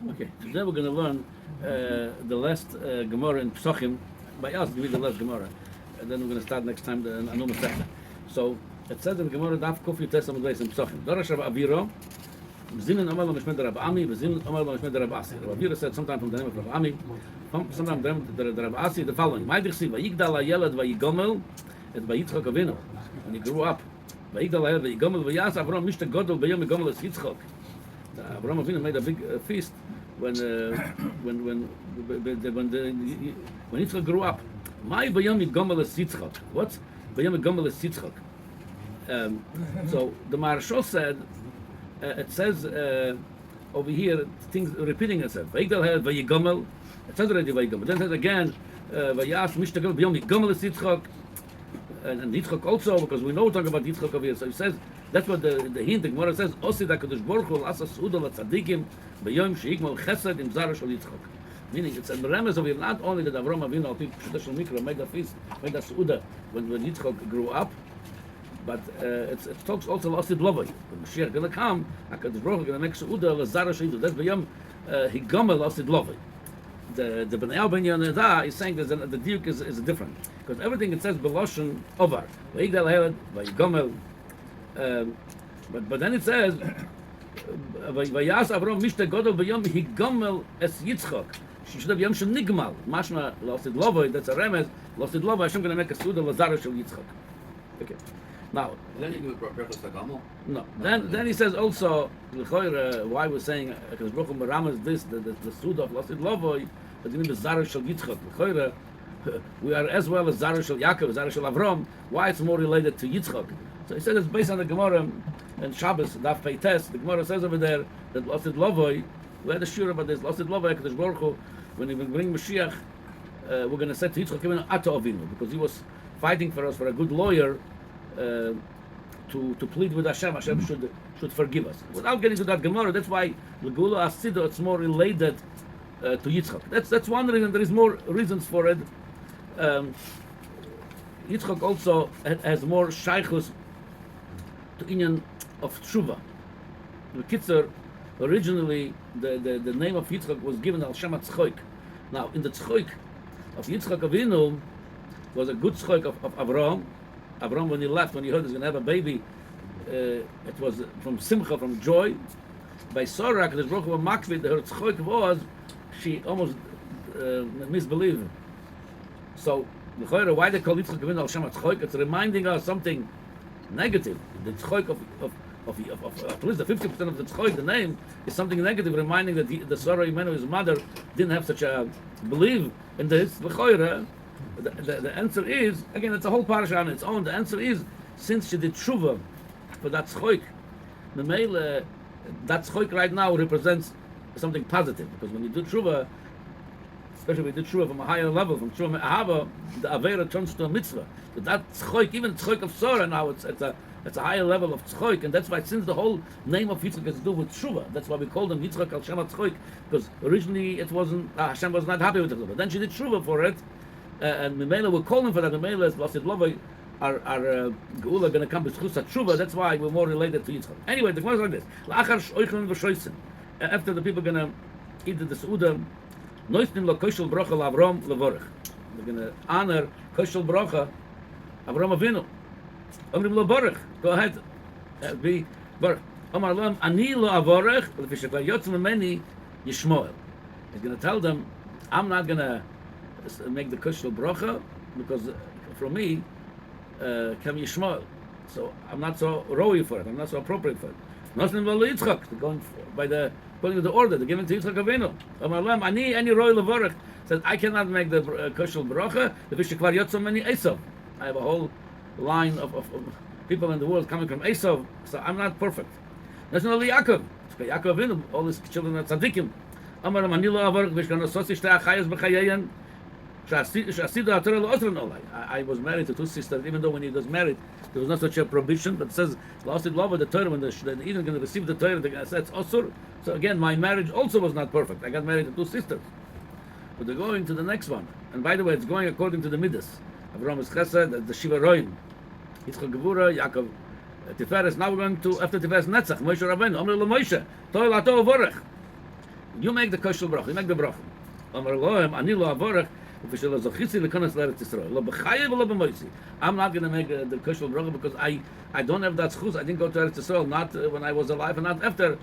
Okay, today we're going to learn the last Gemara in Psochim. By us, give me the last Gemara. And then we're going to start next time the Anu Masechta. So, it says in the Gemara, Daf Kuf Yutes Amud Beis in Psochim. Darash Rav Aviro, B'zinin Omer Lo Mishmed Rav Ami, B'zinin Omer Lo Mishmed Rav Asi. Rav Aviro said sometime from the name of Rav Ami, sometime from the name of Rav Asi, the following. Ma'idich si, Vayigdal HaYeled Vayigomel, et Vayitzchok Avinu. When he grew up, Vayigdal HaYeled Vayigomel, Vayas Avram Mishta Godol B'yom Yigomel Es Yitzchok. Avraham Avinu made a big feast when Yitzchak grew up. My B'yom Yigomel Es Yitzchok. What? B'yom Yigomel Es Yitzchok. So the Maharsha said, it says over here, things repeating itself. Vayigdal HaYeled Vayigomel. It says already Vayigomel. Then it says again, Vayas Mishta Godol B'yom Yigomel Es Yitzchok. And Yitzchak also, because we know we're talking about Yitzchak over here. So he says, that's what the hint, the Gemara says, Osi da Kadosh Baruch Hu l'asa su'uda l'tzadikim b'yom she'yigmal chesed im zara shel Yitzchak. Meaning, it's a remes over here, not only that Avraham Avinu, al pi pshuta shel mikra, made a feast, made a su'uda when Yitzchak grew up, but it talks also l'osi d'lovay. When Moshiach is going to come, HaKadosh Baruch Hu is going to make su'uda l'zara shel Yitzchak. That's b'yom higamel l'osi d'lovay. The Bnei Ben Yehuda is saying that the diuk is different, because everything it says Beloshen Ovar, Vayigdal HaYeled Vayigomel, but then it says Vayas Avram Mishta Godol B'yom Higomel Es Yitzchok. She should have Yom Shel Nigmal. Mashma Losid Lovoi. That's a remes. Losid Lovoi. Hashem going to make a suda Lazara Shel Yitzchok. Okay. Now. Then you do brocho Sagamo. No. Then he says also why we're saying because brocho Meramas this the suda of Losid Lovoi. But you mean the Zara Shel Yitzchok. We are as well as Zara Shel Yaakov, Zara Shel Avram. Why it's more related to Yitzchok? So he said it's based on the Gemara and Shabbos, Daf Peites. The Gemara says over there that Losid Lovoi, we had a shiur about this, Losid Lovoi, Kadosh Baruch Hu, when he will bring Moshiach, we're going to say to Yitzchak, Kivin Ato Avinu, because he was fighting for us, for a good lawyer, to plead with Hashem. Hashem should forgive us. Without getting to that Gemara, that's why L'Gula Asido, it's more related to Yitzchak. That's one reason. There is more reasons for it. Yitzchak also has more shaychus to inyan of tshuva. The Kitzer, originally the name of Yitzchak was given al Shem Tzchoik. Now in the Tzchoik of Yitzchak Avinu was a good Tzchoik of Avraham. Avraham, when he left, when he heard he's going to have a baby, it was from simcha, from joy. By Sarah, the brocho of Makvid, her Tzchoik was she almost misbelieved. So why they call Yitzchak Avinu al Shem Tzchoik? It's reminding us something negative. The tzchoik of at least the 50% of the tzchoik, the name, is something negative, reminding that the Sarah Imenu, his mother, didn't have such a belief in this. The answer is, again, it's a whole parasha on its own. The answer is, since she did tshuva for that tzchoik, the male, that tzchoik right now represents something positive, because when you do tshuva, especially if you do tshuva from a higher level, from tshuva me'ahava, the avera turns to a mitzvah. But that tzchoik, even tzchoik of Sarah now, it's a higher level of tzchoik, and that's why since the whole name of Yitzchak has to do with tshuva, that's why we call them Yitzchak al Shem tzchoik, because originally it wasn't, Hashem was not happy with it, but then she did tshuva for it, and Mimela will call him for that. Mimela is Losid Lovoi, our Geula going to come with Chusat tshuva. That's why we're more related to Yitzchak. Anyway, the Gemara is like this: La'achar shoichem v'shoisim. After the people are going to eat the Seudah, Noisnim lo koshel brocho l'Avram levorech. They're going to honor koshel brocha Avram Avinu. Omrim lo borech. Go ahead. Be borech. Omar lo ani lo avorech l'fishakla yotzim meni yishmoel. He's going to tell them, I'm not going to make the koshel brocha because from me come Yishmael. So I'm not so rowy for it. I'm not so appropriate for it. Nothing lo Yitzchak. They're going by the according to the order. They're giving to Yitzchak Avinu. Omar lo ani any roy levorech. Says I cannot make the koshel brocha l'fishakla yotzim meni Esav. I have a whole line of people in the world coming from Esav, so I'm not perfect. That's not only Yaakov. Yaakov Avinu, all his children are Tsadikim. Amar Manilo Avarch Vishkan Sosi Shta Achayas B'Chayayin. I was married to two sisters, even though when he was married, there was not such a prohibition, but it says, Lost love of the Torah, when they're even going to receive the Torah, they say it's Osur. So again, my marriage also was not perfect. I got married to two sisters. But they're going to the next one. And by the way, it's going according to the Midas. Avraham is Chesed, the Shiva Roim. Yitzchak Gevura, Yaakov Tiferes. Now we're going to, after Tiferes Netzach, Moshe Rabbeinu. Omri lo Moshe, Toi lato vorech. You make the kosher brocho. You make the brocho. Amar Elohim, ani lo avorech, v'shelo zochisi l'konas l'Eretz Yisrael. Lo b'chayev v'lo b'moisi. I'm not going to make the kosher brocho because I don't have that schus. I didn't go to Eretz Yisrael, not when I was alive and not after.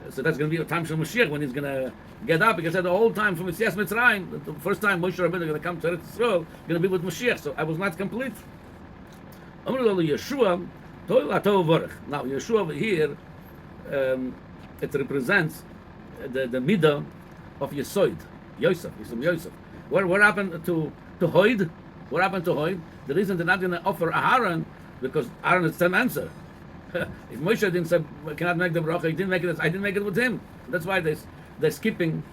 So that's going to be a time Shel Moshiach when he's going to get up. Because at the whole time from Yitzias Mitzrayim, the first time Moshe Rabbeinu is going to come to Eretz Yisrael, going to be with Moshiach. So I was not complete. Amar lo Yeshua, toil atov vorech. Now Yeshua over here, it represents the midah of Yesod, Yosef. What happened to Hoid? What happened to Hoid? The reason they're not going to offer Aaron because Aaron is the same answer. If Moshe didn't say cannot make the brocho, he didn't make it. I didn't make it with him. That's why they're skipping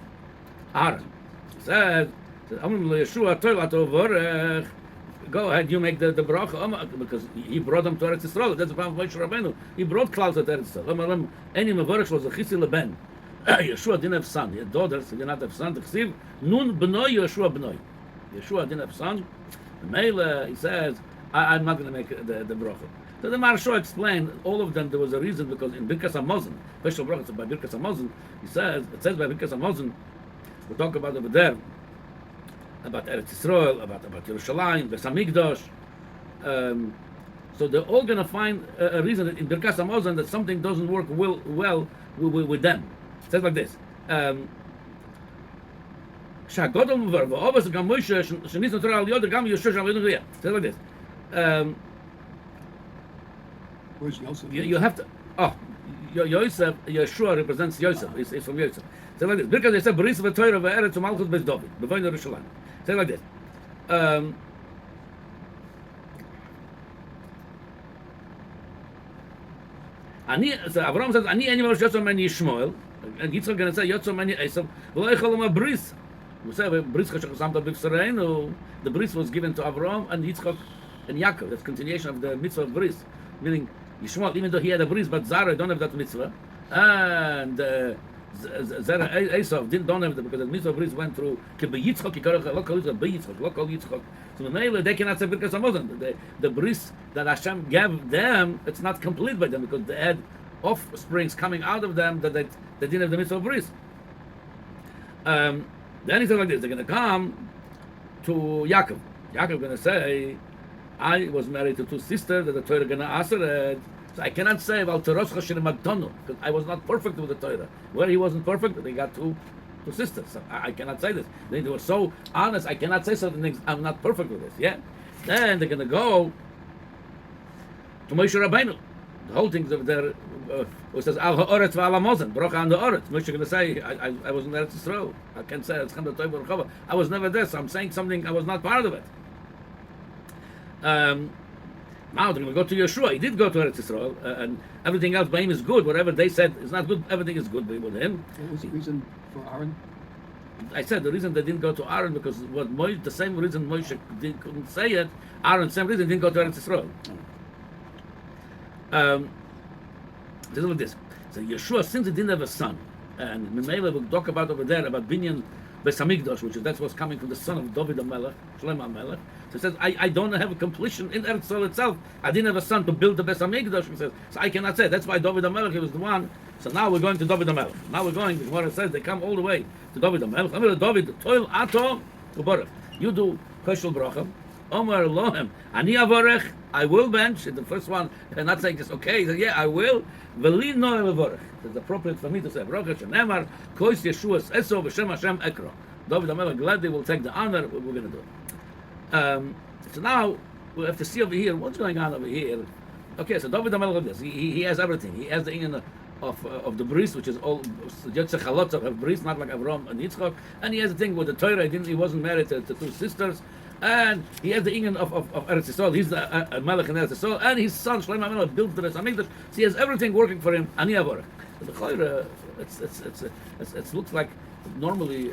Aaron. He said, Yeshua toil atov vorech. Go ahead, you make the brocha because he brought them to Eretz Yisrael. That's the problem of Moshe Rabbeinu. He brought clouds to Eretz Yisrael. Any mevorach was a chisi leben. Yeshua didn't have son. He had daughters. He did not have son. The nun b'noi Yeshua b'noi. Yeshua didn't have son. The Mele, he says, I'm not going to make the brocha. So the Maharsha explained all of them. There was a reason because in Birkas Hamazon, special brocha by Birkas Hamazon, it says by Birkas Hamazon, we talk about over there. About Eretz Yisrael, about Yerushalayim, Beis Hamikdash. So they're all going to find a reason in Birkas Hamazon that something doesn't work well with them. It says like this. It says like this. Where's Yosef? You have to. Yosef, Yeshua represents Yosef. It's from Yosef. Say like this. Because they said, "Beris v'Torah v'Eretz u'Malchus Beis David." B'voin Yerushalayim. Say like this. So Avraham says, "Ani eni Moshe Yotzo meni Yishmael," and Yitzchak going to say, "Yotzo meni Esav." V'lo echol ma bris. We say, "Bris chashach samta b'Yisrael." The bris was given to Avraham and Yitzchak and Yaakov. That's continuation of the mitzvah of bris, meaning Yishmael, even though he had a bris, but Zara don't have that mitzvah, and Zara Esav don't have that because the mitzvah of bris went through Yitzchak. So they cannot say Birkas Hamazon. The bris that Hashem gave them, it's not complete by them because they had offsprings coming out of them that they didn't have the mitzvah of bris. Then he said like this: they're going to come to Yaakov. Yaakov going to say, "I was married to two sisters that the Torah going to answer it." So I cannot say about Torah because I was not perfect with the Torah. Where he wasn't perfect, they got two sisters. So I cannot say this. They were so honest. I cannot say certain things. I'm not perfect with this. Yeah. Then they're going to go to Moshe Rabbeinu. The whole thing's over there. It says Al Ha'oretz V'Al Hamazon, brocha on the Oretz. Moshe going to say, I was in Eretz Yisrael. I can't say it's Chem Toiv B'Rechava. I was never there, so I'm saying something. I was not part of it. Now they're going to go to Yeshua. He did go to Eretz Yisrael, and everything else by him is good. Whatever they said is not good. Everything is good with him. What was the reason for Aaron? I said the reason they didn't go to Aaron because the same reason Moshe couldn't say it. Aaron, same reason didn't go to Eretz Yisrael. This is what this. So Yeshua, since he didn't have a son, and Mimela will talk about over there about Binyan Beis Hamikdash, that's what's coming from the son of David HaMelech, Shlomo HaMelech. So he says, I don't have a completion in Eretz Yisrael itself. I didn't have a son to build the Beis Hamikdash. He says, so I cannot say. That's why David HaMelech, he was the one. So now we're going to David HaMelech. Now we're going, the Gemara says, they come all the way to David HaMelech. Amar David, toil ato u'barach. You do kosher bracha. Omar Elohim, ani avarech, I will bench. The first one, and not saying just okay. He said, yeah, I will. V'li no avarech. It's appropriate for me to say bracha shenemar kois Yeshua's eso v'shem Hashem ekro. David HaMelech gladly will take the honor. We're going to do it. So now we have to see over here what's going on over here. Okay, so David HaMelech does. He has everything. He has the inyan of the bris, which is all Yotzei Chalotzav of bris, not like Avraham and Yitzchak. And he has the thing with the Torah. He wasn't married to two sisters. And he has the inyan of Eretz Yisrael. He's a Melech in Eretz Yisrael. And his son, Shlomo HaMelech, built the Beis Hamikdash. So he has everything working for him. Ani avorech. The Chayra, it looks like normally,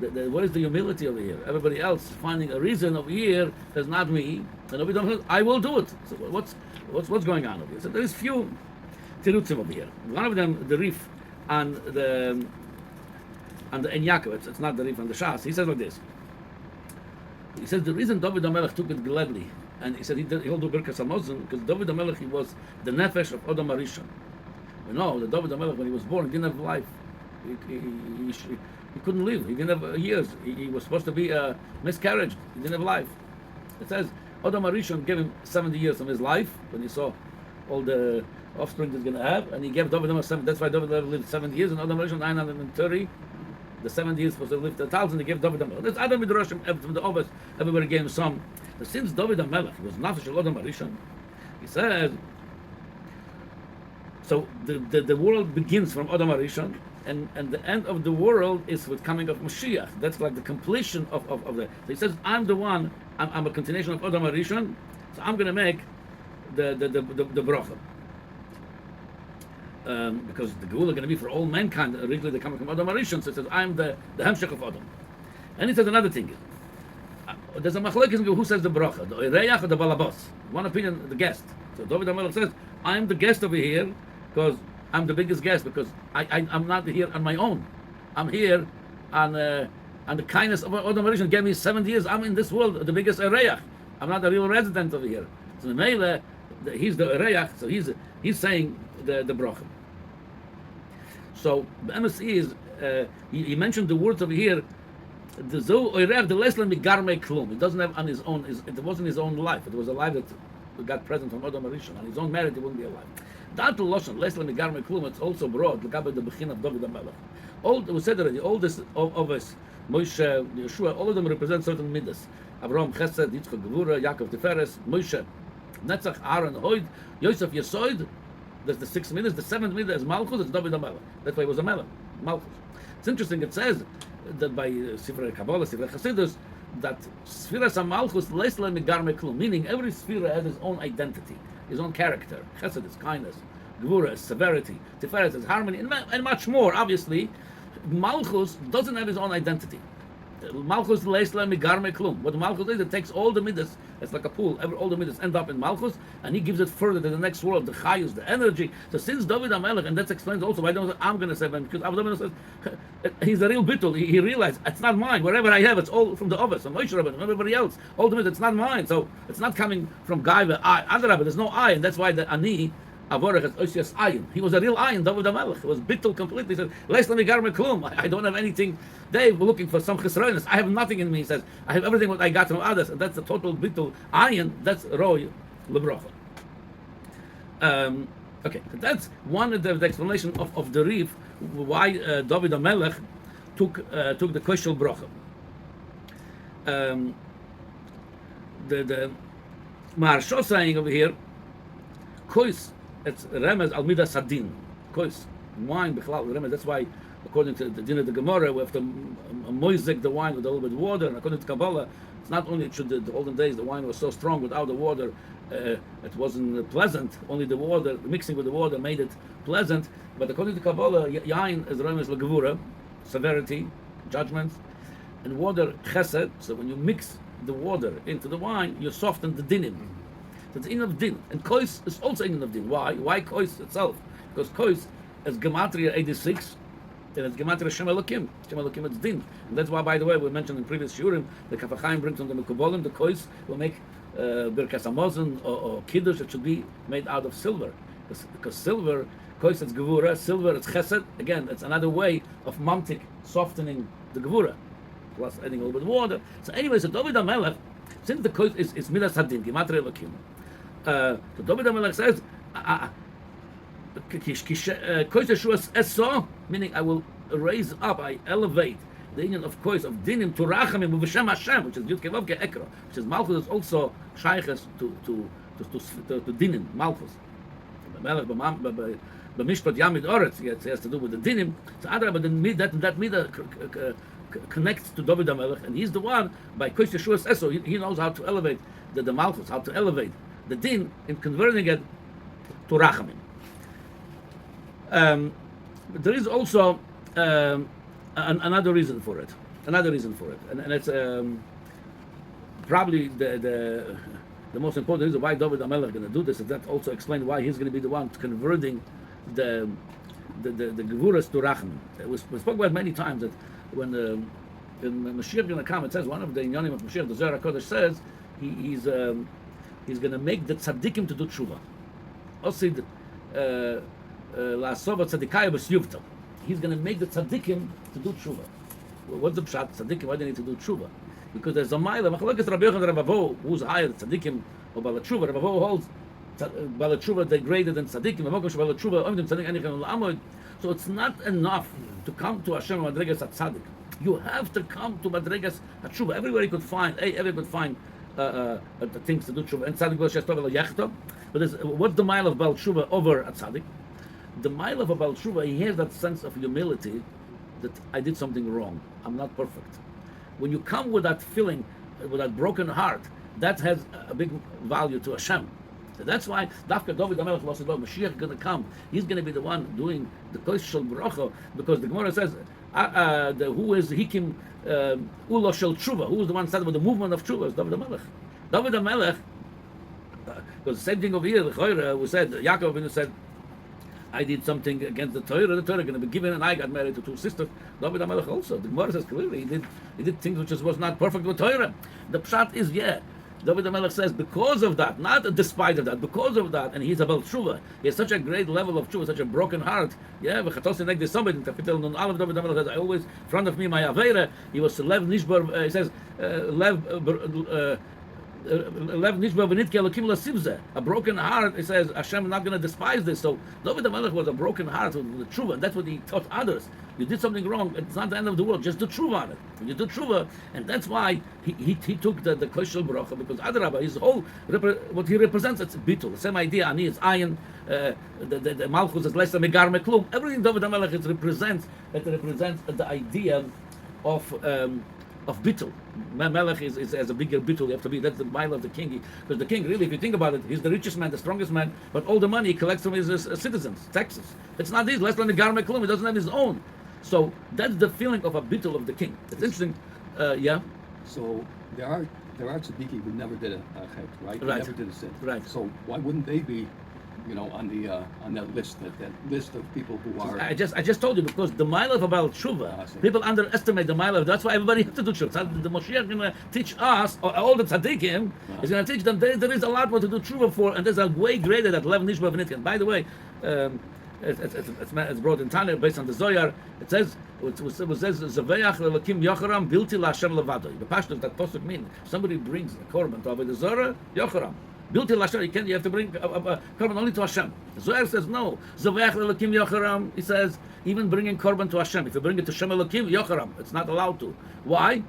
what is the humility over here? Everybody else finding a reason over here says, not me. And we don't, I will do it. So what's going on over here? So there is few tirutzim over here. One of them, the Rif and the Ein Yaakov. It's not the Rif and the Shas. He says like this. He says the reason David HaMelech took it gladly, and he said he'll do Birkas Hamazon because David HaMelech, he was the nefesh of Adam Harishon. We know that David HaMelech, when he was born, he didn't have life. He couldn't live. He didn't have years. He was supposed to be a miscarriage. He didn't have life. It says Adam Arishon gave him 70 years of his life when he saw all the offspring he's going to have, and he gave David 7. That's why David lived 70 years, and Adam Arishon 930. The 70 years supposed to live 1,000. He gave David Amelech. That's Adam Midrashim from the Ovis. Everybody gave him some. But since David Amelech was Nafesh Adam Arishon, he says. So the world begins from Adam Arishon, and the end of the world is with coming of Moshiach. That's like the completion of the. So he says, I'm the one. I'm a continuation of Adam Arishon, so I'm going to make the brocho. Because the Geula is going to be for all mankind. Originally, they're coming from Adam Arishon, so it says, I'm the Hemshech of Adam. And he says another thing. There's a machlokes who says the brocho, the Oireach or the Balabos. One opinion, the guest. So David HaMelech says, I'm the guest over here because I'm the biggest guest, because I'm not here on my own. I'm here on the kindness of Adam Arishon. Gave me 70 years. I'm in this world, the biggest Oireach. I'm not a real resident over here. So Mele, he's the Oireach, so he's saying the brocho. So the MSE is he mentioned the words over here. The Zo Oireach the Leslan Migarme Klum. It doesn't have on his own. It wasn't his own life. It was a life that got present from Adam Arishon. On his own merit, it wouldn't be alive. That Loshan Leslan Migarme Klum. It's also broad. Look up at the Bechin of David HaMelech. All we said already. All this of us, Moshe, Yeshua, all of them represent certain midas. Avraham, Chesed, Yitzchak, Gevura, Yaakov, Tiferes, Moshe, Netzach, Aaron, Hoyd, Yosef, Yesoid. There's the 6 midas. The 7th midah is Malchus. It's David HaMelech. That's why it was a Melech, Malchus. It's interesting. It says that by Sifrei Kabbalah, Sifrei Chassidus, that Sfiras HaMalchus Leisla Migarme Klum, meaning every Sfira has his own identity, his own character. Chesed is kindness, Gevura is severity, Tiferet is harmony, and much more. Obviously, Malchus doesn't have his own identity. Malchus Leisla Migarme Klum. What Malchus is, it takes all the midas, it's like a pool, all the midas end up in Malchus, and he gives it further to the next world, the chayus, the energy. So since David HaMelech, and that explains also why I'm going to say, because David says, he's a real bittul, he realized, it's not mine, wherever I have, it's all from the Ovis, from Moshe Rabbeinu, and everybody else, all the midas, it's not mine, so it's not coming from Gaiva, other Rabbi, there's no I, and that's why the Ani, Avorach is Oisias Ayin. He was a real Ayin, David HaMelech. He was bittul completely. He said, Leis Lami Garme Klum. I don't have anything. They were looking for some chesroinus. I have nothing in me. He says, I have everything what I got from others. And that's the total bittul Ayin. That's Roy Lebrocha. Okay, so that's one of the explanation of the Rif, why David HaMelech took the Koshel Brocha. The Maharsha saying over here, Kois, it's Remez al Midas Hadin. Kois, wine, Bechlal, Remez. That's why, according to the din of the Gemara, we have to moizik the wine with a little bit of water. And according to Kabbalah, it's not only the olden days the wine was so strong without the water, it wasn't pleasant. Only the water, mixing with the water, made it pleasant. But according to Kabbalah, yain is Remez Legevura, severity, judgment, and water Chesed. So when you mix the water into the wine, you soften the dinim. It's in of din, and kois is also in of din. Why? Why kois itself? Because kois is gematria 86, and it's gematria Shem Elokim. Shem Elokim it's din, and that's why, by the way, we mentioned in previous shurim, the Kaf HaChaim brings on the Mekubolim, the kois will make Birkas Hamazon or Kiddush. It should be made out of silver, because silver, kois it's gevura, silver it's chesed. Again, it's another way of mamtik, softening the gevura, plus adding a little bit of water. So anyway, so David HaMelech, since the kois is midas hadin, gematria Elokim. So David HaMelech says, meaning I will raise up, I elevate the union of kois of dinim to rachamim v'shem Hashem, which is Yud Kei Vav Kei Ekra, which is Malchus is also shayches to dinim Malchus. B'mishpat Yamid Oretz, it has to do with the dinim. So but that midah connects to David HaMelech, and he's the one by kois Yeshua's Eso. He knows how to elevate the Malchus, how to elevate the din in converting it to rachamim. There is also another reason for it. And it's probably the most important reason why David HaMelech is going to do this. Is that also explains why he's going to be the one converting the gevuras to rachamim. We spoke about many times that when Moshiach is going to come, it says one of the inyanim of Moshiach, the Zohar HaKodesh says he's going to make the tzadikim to do tshuva. Osid la'asova tzadikaya b'syuvta. he's going to make the tzaddikim to do tshuva. Well, what's the pshat? Tzaddikim, why do they need to do tshuva? Because there's a mile. Machlokes Rabbi Yochanan and Rabbi Avo, who's higher, tzaddikim or Bala Tshuva. Rabbi Avo holds Bala Tshuva degraded than tzaddikim. Bala Tshuva only tzaddik anything l'amod. So it's not enough to come to Hashem madregas at tzaddik. You have to come to madregas at tshuva. Everywhere you could find, things to do tshuva. And tzaddik was just over yachta. But what's the mile of Bal Tshuva over a tzaddik? The mile of a Bal Tshuva, he has that sense of humility that I did something wrong. I'm not perfect. When you come with that feeling, with that broken heart, that has a big value to Hashem. So that's why Dafka David HaMelech was about Moshiach is going to come. He's going to be the one doing the Shel brocho, because the Gemara says, who is Hikim Ulo Shel Tshuva? Who is the one started with the movement of Tshuva? It's David HaMelech. David HaMelech, because the same thing over here, we said, Yaakov said, I did something against the Torah going to be given, and I got married to two sisters. David HaMelech also. The Gemara says clearly he did things which was not perfect with Torah. The pshat is, David HaMelech says, because of that, not despite of that, because of that, and he's about tshuva. He has such a great level of tshuva, such a broken heart. V'chatosin like this somebody in Kapitel Nun Aleph, David HaMelech says, I always, in front of me, my Aveira, he was Lev Nishbar, he says, Lev Nishbar v'nitke Elokim l'sivzeh. A broken heart, he says, Hashem is not going to despise this. So David HaMelech was a broken heart with the tshuva, and that's what he taught others. You did something wrong, it's not the end of the world, just do tshuva on it. When you do tshuva, and that's why he took the Shel brocho, because Adrabah, his whole, what he represents, it's bittul. The same idea, Ani is Ein, the Malchus is less than Megar Meklum. Everything David HaMelech represents the idea of bittul. Melech is a bigger bittul. You have to be, that's the mile of the king. Because the king, really, if you think about it, he's the richest man, the strongest man, but all the money he collects from his citizens, taxes. It's not his, less than Megar Meklum. He doesn't have his own. So that's the feeling of a bittul of the king. It's interesting, So there are tzaddikim who never did a chet, right? They Right. never did a sin. Right. So why wouldn't they be, on that list, that list of people who are? I just told you, because the mile of about tshuva, I see. people underestimate the mile of. That's why everybody has to do tshuva. The Moshiach is going to teach us, or all the tzaddikim, is going to teach them. There is a lot more to do tshuva for, and there's a way greater that Lev Nishba v'nitken. By the way, it's brought in Tanya based on the Zoyar. It says Zaveach leLakim Yocharam Bilti LaHashem Levado. The pashtus that pasuk means somebody brings a korban to Avodah Zarah Yocharam. Bilti LaHashem. You have to bring a korban only to Hashem. The Zoyar says no. Zaveach leLakim Yocharam. He says even bringing korban to Hashem. If you bring it to Shem Elokim Yocharam, it's not allowed to. Why?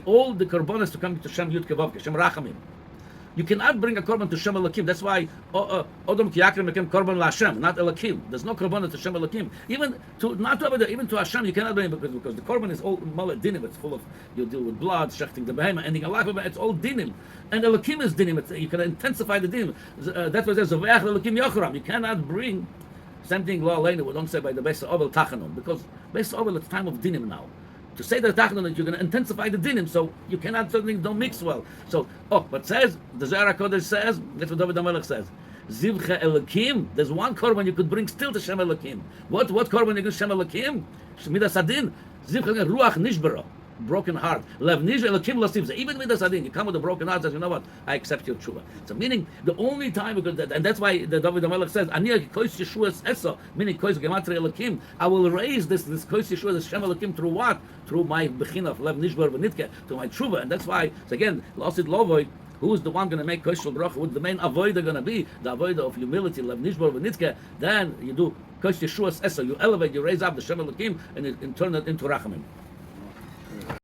All the korbanos to come to Shem Yud Kevavke Shem Rachamim. You cannot bring a korban to Shem Elokim. That's why Odom Ki Yakrim became korban LaHashem, not Elokim. There's no korban to Shem Elokim. Even to Hashem, you cannot bring it because the korban is all malad dinim. It's full of, you deal with blood, shechting the behemoth, ending a life. It's all dinim, and Elokim is dinim. You can intensify the dinim. That's why it says Zaveach Elokim Yocharam. You cannot bring same thing. Lo Aleinu, we don't say by the Beis Ovel Tachanun, because Beis Ovel it's time of dinim now. To say that Tachanun, you're going to intensify the dinim, so you cannot, something don't mix well. So, but says, the Zohar HaKodesh says, that's what David HaMelech says, Zivcha Elokim, there's one korban you could bring still to Shem Elokim. What korban you give Shem Elokim? Shemida Sadin, Zivcha Ruach Nishbara, broken heart. Lev Nish Elokim Lasivza, even with the Sadin, you come with a broken heart, says, you know what, I accept your tshuva. So meaning, the only time, and that's why the David HaMelech says, Ani Kois Yeshua's Eso, meaning Kois Gematria Elokim, I will raise this Kois Yeshua, this Shem Elokim, through what? Through my Bechina of Lev Nishbar V'nitke, to my tshuva. And that's why, so again, Losid Lovoy, who is the one going to make Kosh Shel brocho? Who's the main avoider going to be? The avoider of humility, Lev Nishbar V'nitke. Then you do Kosh Yeshua's Eso, you elevate, you raise up the Shem Elokim, and turn it into Rachamim.